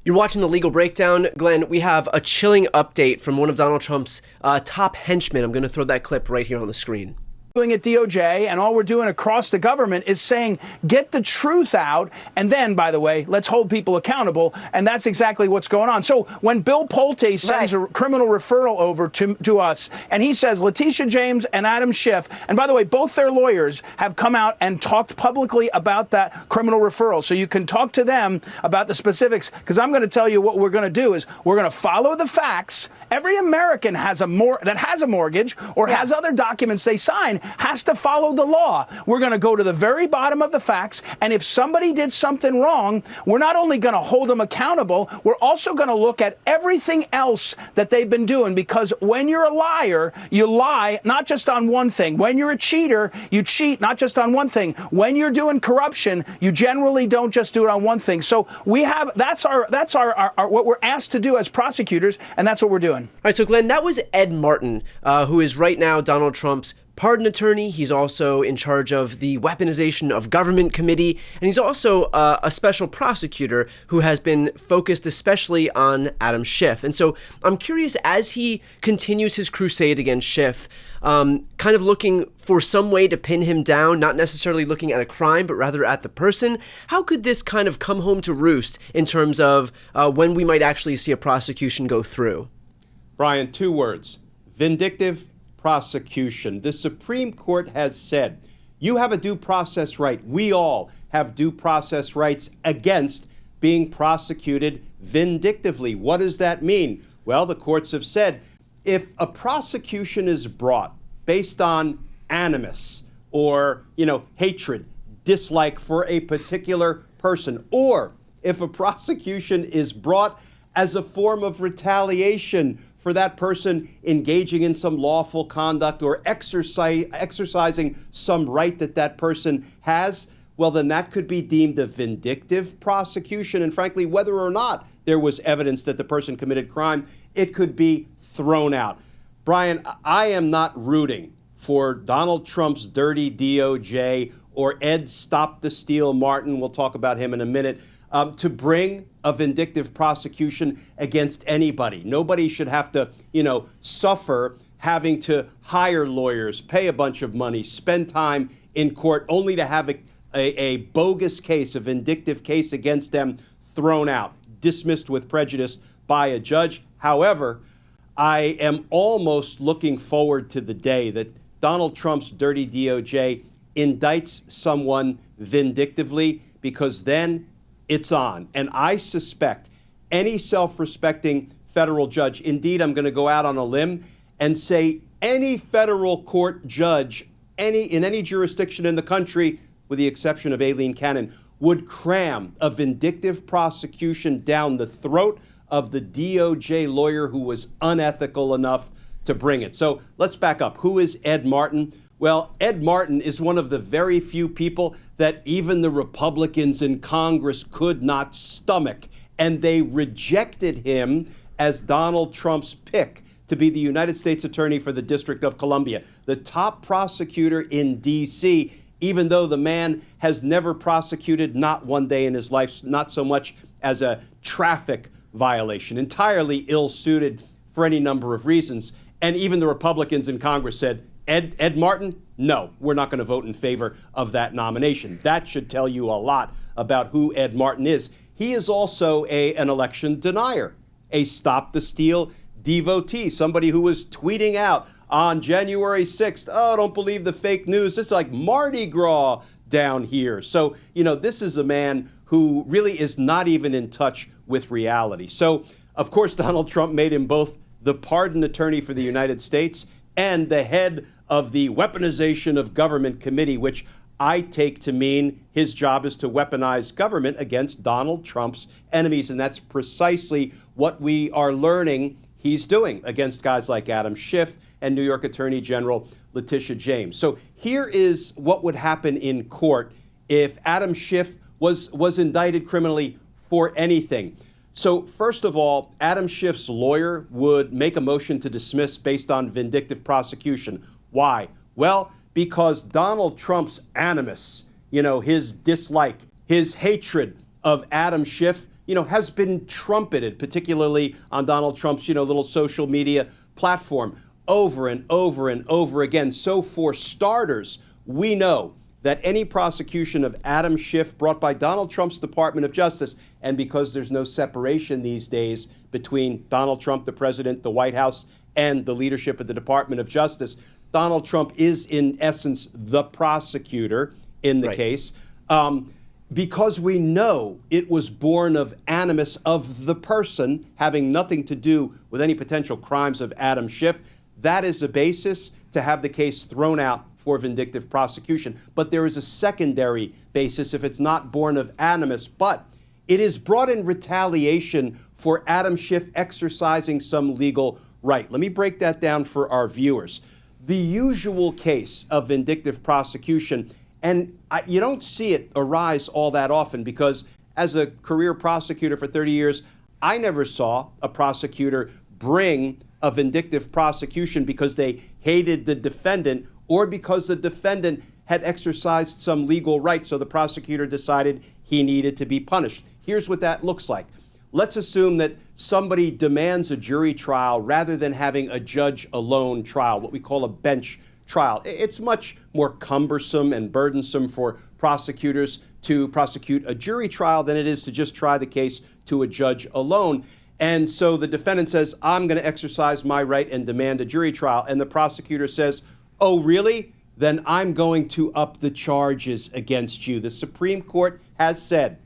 You're watching The Legal Breakdown. Glenn, we have a chilling update from one of Donald Trump's top henchmen. I'm going to throw that clip right here on the screen. Doing at DOJ, and all we're doing across the government is saying, get the truth out, and then, by the way, let's hold people accountable, and that's exactly what's going on. So when Bill Pulte sends a criminal referral over to us, and he says Letitia James and Adam Schiff, and by the way, both their lawyers have come out and talked publicly about that criminal referral, so you can talk to them about the specifics, because I'm going to tell you what we're going to do is we're going to follow the facts. Every American that has a mortgage or has other documents they sign has to follow the law. We're going to go to the very bottom of the facts, and if somebody did something wrong, we're not only going to hold them accountable, we're also going to look at everything else that they've been doing, because when you're a liar, you lie not just on one thing. When you're a cheater, you cheat not just on one thing. When you're doing corruption, you generally don't just do it on one thing. So that's our what we're asked to do as prosecutors, and that's what we're doing. All right, so Glenn, that was Ed Martin, who is right now Donald Trump's pardon attorney. He's also in charge of the weaponization of government committee, and he's also a special prosecutor who has been focused especially on Adam Schiff. And so I'm curious, as he continues his crusade against Schiff, kind of looking for some way to pin him down, not necessarily looking at a crime, but rather at the person, how could this kind of come home to roost in terms of when we might actually see a prosecution go through? Brian, 2 words: vindictive prosecution. The Supreme Court has said you have a due process right. We all have due process rights against being prosecuted vindictively. What does that mean? Well, the courts have said if a prosecution is brought based on animus or, hatred, dislike for a particular person, or if a prosecution is brought as a form of retaliation for that person engaging in some lawful conduct or exercising some right that person has, well, then that could be deemed a vindictive prosecution. And frankly, whether or not there was evidence that the person committed crime, it could be thrown out. Brian, I am not rooting for Donald Trump's dirty DOJ or Ed Stop the Steal Martin, we'll talk about him in a minute, to bring a vindictive prosecution against anybody. Nobody should have to, suffer having to hire lawyers, pay a bunch of money, spend time in court only to have a bogus case, a vindictive case against them thrown out, dismissed with prejudice by a judge. However, I am almost looking forward to the day that Donald Trump's dirty DOJ indicts someone vindictively, because then it's on. And I suspect any self-respecting federal judge, indeed, I'm going to go out on a limb and say any federal court judge, in any jurisdiction in the country, with the exception of Aileen Cannon, would cram a vindictive prosecution down the throat of the DOJ lawyer who was unethical enough to bring it. So let's back up. Who is Ed Martin? Well, Ed Martin is one of the very few people that even the Republicans in Congress could not stomach, and they rejected him as Donald Trump's pick to be the United States Attorney for the District of Columbia, the top prosecutor in D.C., even though the man has never prosecuted, not one day in his life, not so much as a traffic violation, entirely ill-suited for any number of reasons. And even the Republicans in Congress said, Ed Martin, no, we're not going to vote in favor of that nomination. That should tell you a lot about who Ed Martin is. He is also an election denier, a Stop the Steal devotee, somebody who was tweeting out on January 6th, oh, don't believe the fake news. This is like Mardi Gras down here. So, this is a man who really is not even in touch with reality. So, of course, Donald Trump made him both the pardon attorney for the United States and the head of the weaponization of government committee, which I take to mean his job is to weaponize government against Donald Trump's enemies. And that's precisely what we are learning he's doing against guys like Adam Schiff and New York Attorney General Letitia James. So here is what would happen in court if Adam Schiff was indicted criminally for anything. So first of all, Adam Schiff's lawyer would make a motion to dismiss based on vindictive prosecution. Why? Well, because Donald Trump's animus, his dislike, his hatred of Adam Schiff has been trumpeted, particularly on Donald Trump's, little social media platform over and over and over again. So for starters, we know that any prosecution of Adam Schiff brought by Donald Trump's Department of Justice, and because there's no separation these days between Donald Trump, the president, the White House, and the leadership of the Department of Justice, Donald Trump is, in essence, the prosecutor in the case. Because we know it was born of animus of the person, having nothing to do with any potential crimes of Adam Schiff, that is a basis to have the case thrown out for vindictive prosecution. But there is a secondary basis if it's not born of animus, but it is brought in retaliation for Adam Schiff exercising some legal right. Let me break that down for our viewers. The usual case of vindictive prosecution, and you don't see it arise all that often because as a career prosecutor for 30 years, I never saw a prosecutor bring a vindictive prosecution because they hated the defendant or because the defendant had exercised some legal right, so the prosecutor decided he needed to be punished. Here's what that looks like. Let's assume that somebody demands a jury trial rather than having a judge alone trial, what we call a bench trial. It's much more cumbersome and burdensome for prosecutors to prosecute a jury trial than it is to just try the case to a judge alone. And so the defendant says, I'm going to exercise my right and demand a jury trial. And the prosecutor says, oh, really? Then I'm going to up the charges against you. The Supreme Court has said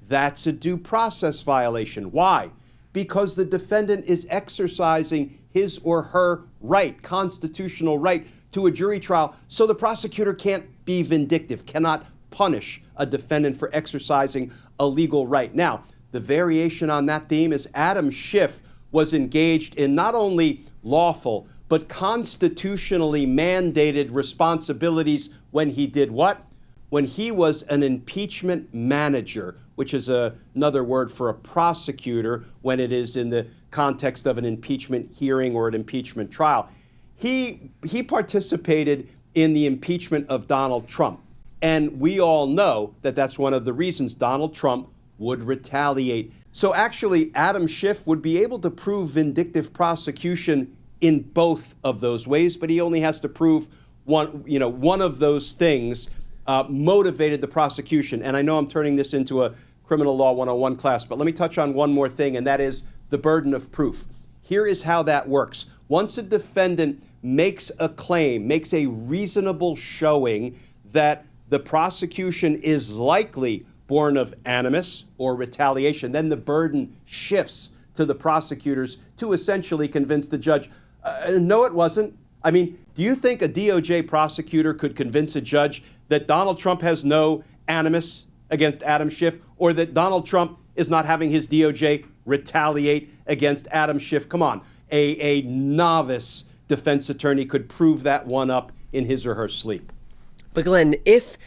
that's a due process violation. Why? Because the defendant is exercising his or her right, constitutional right, to a jury trial. So the prosecutor can't be vindictive, cannot punish a defendant for exercising a legal right. Now, the variation on that theme is Adam Schiff was engaged in not only lawful, but constitutionally mandated responsibilities when he did what? When he was an impeachment manager, which is another word for a prosecutor when it is in the context of an impeachment hearing or an impeachment trial. He participated in the impeachment of Donald Trump. And we all know that that's one of the reasons Donald Trump would retaliate. So actually, Adam Schiff would be able to prove vindictive prosecution in both of those ways, but he only has to prove one of those things motivated the prosecution. And I know I'm turning this into a criminal law 101 class, but let me touch on one more thing, and that is the burden of proof. Here is how that works. Once a defendant makes a claim, makes a reasonable showing that the prosecution is likely born of animus or retaliation, then the burden shifts to the prosecutors to essentially convince the judge, no, it wasn't. I mean, do you think a DOJ prosecutor could convince a judge that Donald Trump has no animus against Adam Schiff, or that Donald Trump is not having his DOJ retaliate against Adam Schiff? Come on, a novice defense attorney could prove that one up in his or her sleep. But Glenn, if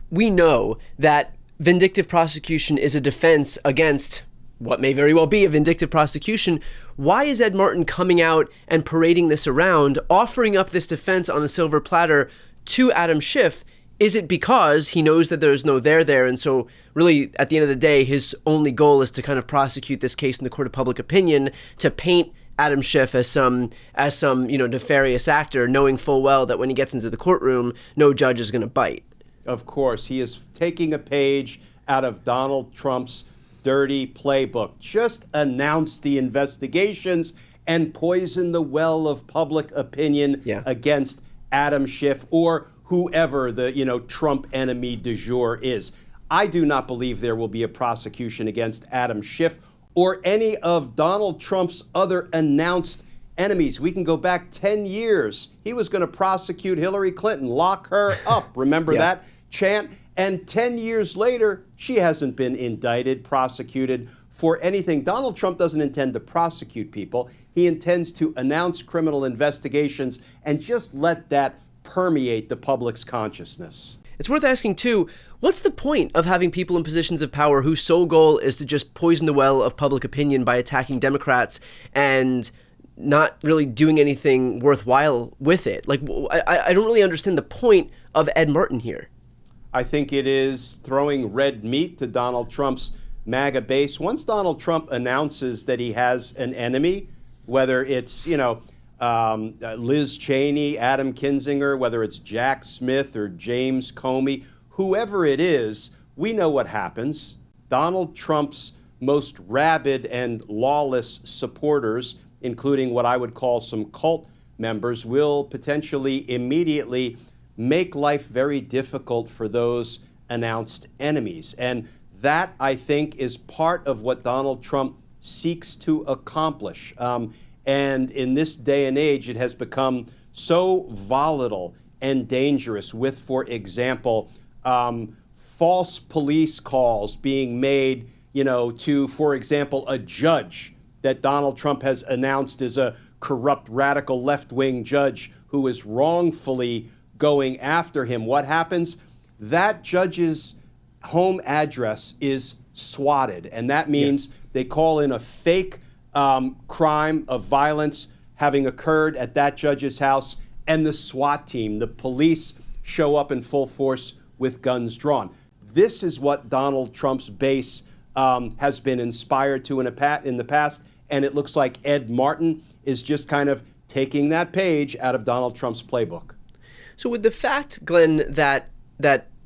we know that vindictive prosecution is a defense against what may very well be a vindictive prosecution, why is Ed Martin coming out and parading this around, offering up this defense on a silver platter to Adam Schiff? Is it because he knows that there's no there, and so really, at the end of the day, his only goal is to kind of prosecute this case in the court of public opinion, to paint Adam Schiff as some nefarious actor, knowing full well that when he gets into the courtroom, no judge is going to bite? Of course, he is taking a page out of Donald Trump's dirty playbook. Just announce the investigations and poison the well of public opinion against Adam Schiff or whoever the Trump enemy du jour is. I do not believe there will be a prosecution against Adam Schiff or any of Donald Trump's other announced enemies. We can go back 10 years. He was going to prosecute Hillary Clinton, lock her up. Remember that chant? And 10 years later, she hasn't been indicted, prosecuted for anything. Donald Trump doesn't intend to prosecute people. He intends to announce criminal investigations and just let that permeate the public's consciousness. It's worth asking, too, what's the point of having people in positions of power whose sole goal is to just poison the well of public opinion by attacking Democrats and not really doing anything worthwhile with it? Like, I don't really understand the point of Ed Martin here. I think it is throwing red meat to Donald Trump's MAGA base. Once Donald Trump announces that he has an enemy, whether it's, Liz Cheney, Adam Kinzinger, whether it's Jack Smith or James Comey, whoever it is, we know what happens. Donald Trump's most rabid and lawless supporters, including what I would call some cult members, will potentially immediately make life very difficult for those announced enemies. And that, I think, is part of what Donald Trump seeks to accomplish. And in this day and age, it has become so volatile and dangerous with, for example, false police calls being made, to, for example, a judge that Donald Trump has announced is a corrupt, radical left-wing judge who is wrongfully going after him. What happens? That judge's home address is swatted, and that means they call in a fake crime of violence having occurred at that judge's house, and the SWAT team, the police, show up in full force with guns drawn. This is what Donald Trump's base has been inspired to in the past, and it looks like Ed Martin is just kind of taking that page out of Donald Trump's playbook. So with the fact, Glenn, that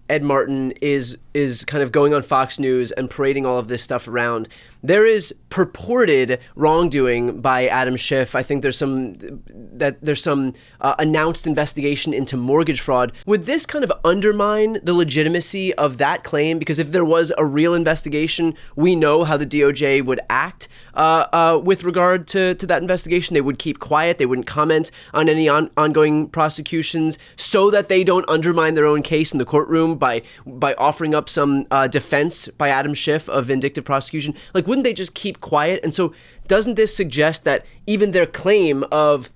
Ed Martin is kind of going on Fox News and parading all of this stuff around, there is purported wrongdoing by Adam Schiff. I think there's some announced investigation into mortgage fraud. Would this kind of undermine the legitimacy of that claim? Because if there was a real investigation, we know how the DOJ would act with regard to that investigation. They would keep quiet. They wouldn't comment on any ongoing prosecutions so that they don't undermine their own case in the courtroom by offering up some defense by Adam Schiff of vindictive prosecution. Like, wouldn't they just keep quiet? And so doesn't this suggest that even their claim of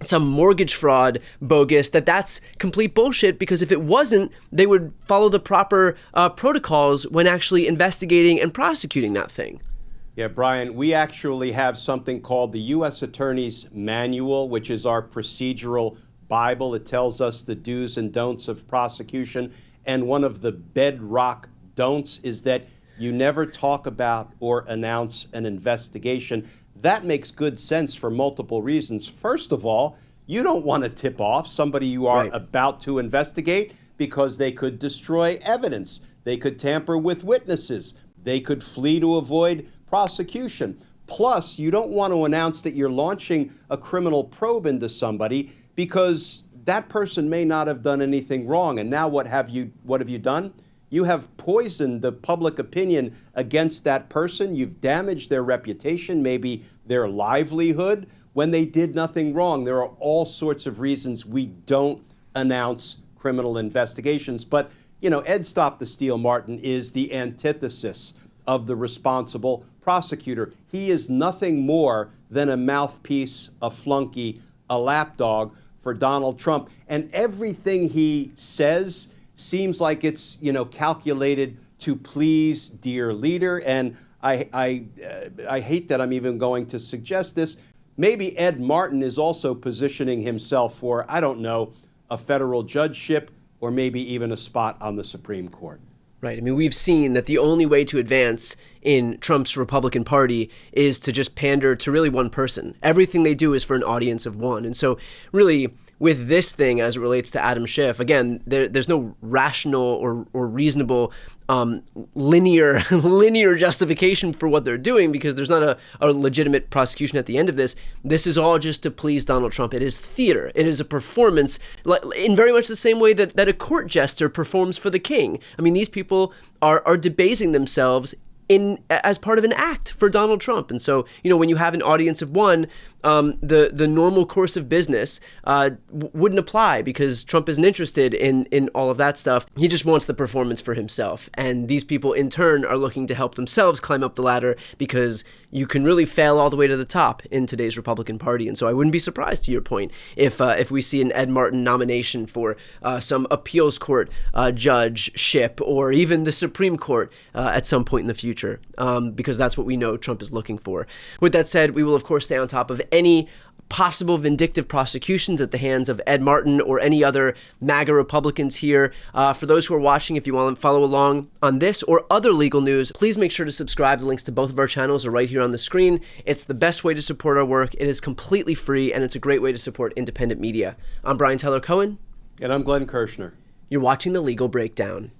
some mortgage fraud bogus, that's complete bullshit? Because if it wasn't, they would follow the proper protocols when actually investigating and prosecuting that thing. Yeah, Brian, we actually have something called the U.S. Attorney's Manual, which is our procedural Bible. It tells us the do's and don'ts of prosecution. And one of the bedrock don'ts is that you never talk about or announce an investigation. That makes good sense for multiple reasons. First of all, you don't want to tip off somebody you are about to investigate because they could destroy evidence. They could tamper with witnesses. They could flee to avoid prosecution. Plus, you don't want to announce that you're launching a criminal probe into somebody because that person may not have done anything wrong. And now what have you done? You have poisoned the public opinion against that person. You've damaged their reputation, maybe their livelihood, when they did nothing wrong. There are all sorts of reasons we don't announce criminal investigations. But, Ed Stop the Steal Martin is the antithesis of the responsible prosecutor. He is nothing more than a mouthpiece, a flunky, a lapdog for Donald Trump. And everything he says seems like it's, calculated to please dear leader. And I hate that I'm even going to suggest this. Maybe Ed Martin is also positioning himself for, I don't know, a federal judgeship or maybe even a spot on the Supreme Court. Right. I mean, we've seen that the only way to advance in Trump's Republican Party is to just pander to really one person. Everything they do is for an audience of one. And so really, with this thing as it relates to Adam Schiff, again, there's no rational or reasonable linear justification for what they're doing because there's not a legitimate prosecution at the end of this. This is all just to please Donald Trump. It is theater. It is a performance in very much the same way that a court jester performs for the king. I mean, these people are debasing themselves as part of an act for Donald Trump. And so, when you have an audience of one, the normal course of business wouldn't apply because Trump isn't interested in all of that stuff. He just wants the performance for himself. And these people in turn are looking to help themselves climb up the ladder because you can really fail all the way to the top in today's Republican Party. And so I wouldn't be surprised, to your point, if we see an Ed Martin nomination for some appeals court judgeship or even the Supreme Court at some point in the future, because that's what we know Trump is looking for. With that said, we will, of course, stay on top of any possible vindictive prosecutions at the hands of Ed Martin or any other MAGA Republicans here. For those who are watching, if you want to follow along on this or other legal news, please make sure to subscribe. The links to both of our channels are right here on the screen. It's the best way to support our work. It is completely free, and it's a great way to support independent media. I'm Brian Tyler Cohen. And I'm Glenn Kirshner. You're watching The Legal Breakdown.